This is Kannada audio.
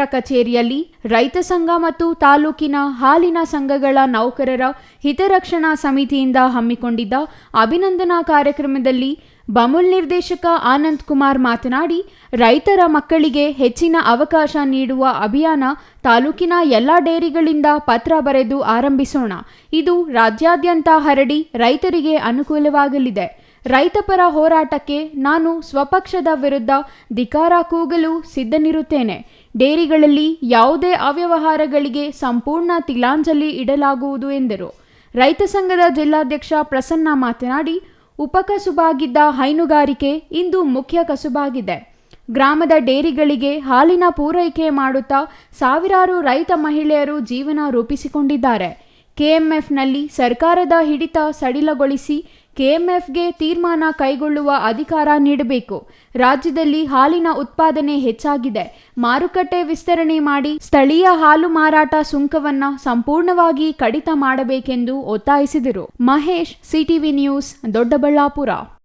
ಕಚೇರಿಯಲ್ಲಿ ರೈತ ಸಂಘ ಮತ್ತು ತಾಲೂಕಿನ ಹಾಲಿನ ಸಂಘಗಳ ನೌಕರರ ಹಿತರಕ್ಷಣಾ ಸಮಿತಿಯಿಂದ ಹಮ್ಮಿಕೊಂಡಿದ್ದ ಅಭಿನಂದನಾ ಕಾರ್ಯಕ್ರಮದಲ್ಲಿ ಬಮೂಲ್ ನಿರ್ದೇಶಕ ಆನಂದ್ ಕುಮಾರ್ ಮಾತನಾಡಿ, ರೈತರ ಮಕ್ಕಳಿಗೆ ಹೆಚ್ಚಿನ ಅವಕಾಶ ನೀಡುವ ಅಭಿಯಾನ ತಾಲೂಕಿನ ಎಲ್ಲ ಡೇರಿಗಳಿಂದ ಪತ್ರ ಬರೆದು ಆರಂಭಿಸೋಣ. ಇದು ರಾಜ್ಯಾದ್ಯಂತ ಹರಡಿ ರೈತರಿಗೆ ಅನುಕೂಲವಾಗಲಿದೆ. ರೈತಪರ ಹೋರಾಟಕ್ಕೆ ನಾನು ಸ್ವಪಕ್ಷದ ವಿರುದ್ಧ ಧಿಕ್ಕಾರ ಕೂಗಲು ಸಿದ್ಧನಿರುತ್ತೇನೆ. ಡೇರಿಗಳಲ್ಲಿ ಯಾವುದೇ ಅವ್ಯವಹಾರಗಳಿಗೆ ಸಂಪೂರ್ಣ ತಿಲಾಂಜಲಿ ಇಡಲಾಗುವುದು ಎಂದರು. ರೈತ ಸಂಘದ ಜಿಲ್ಲಾಧ್ಯಕ್ಷ ಪ್ರಸನ್ನ ಮಾತನಾಡಿ, ಉಪಕಸುಬಾಗಿದ್ದ ಹೈನುಗಾರಿಕೆ ಇಂದು ಮುಖ್ಯ ಕಸುಬಾಗಿದೆ. ಗ್ರಾಮದ ಡೇರಿಗಳಿಗೆ ಹಾಲಿನ ಪೂರೈಕೆ ಮಾಡುತ್ತಾ ಸಾವಿರಾರು ರೈತ ಮಹಿಳೆಯರು ಜೀವನ ರೂಪಿಸಿಕೊಂಡಿದ್ದಾರೆ. ಕೆಎಂಎಫ್ನಲ್ಲಿ ಸರ್ಕಾರದ ಹಿಡಿತ ಸಡಿಲಗೊಳಿಸಿ ಕೆಎಂಎಫ್ಗೆ ತೀರ್ಮಾನ ಕೈಗೊಳ್ಳುವ ಅಧಿಕಾರ ನೀಡಬೇಕು. ರಾಜ್ಯದಲ್ಲಿ ಹಾಲಿನ ಉತ್ಪಾದನೆ ಹೆಚ್ಚಾಗಿದೆ. ಮಾರುಕಟ್ಟೆ ವಿಸ್ತರಣೆ ಮಾಡಿ ಸ್ಥಳೀಯ ಹಾಲು ಮಾರಾಟ ಸುಂಕವನ್ನ ಸಂಪೂರ್ಣವಾಗಿ ಕಡಿತ ಮಾಡಬೇಕೆಂದು ಒತ್ತಾಯಿಸಿದರು. Mahesh, CTV news, Doddaballapura.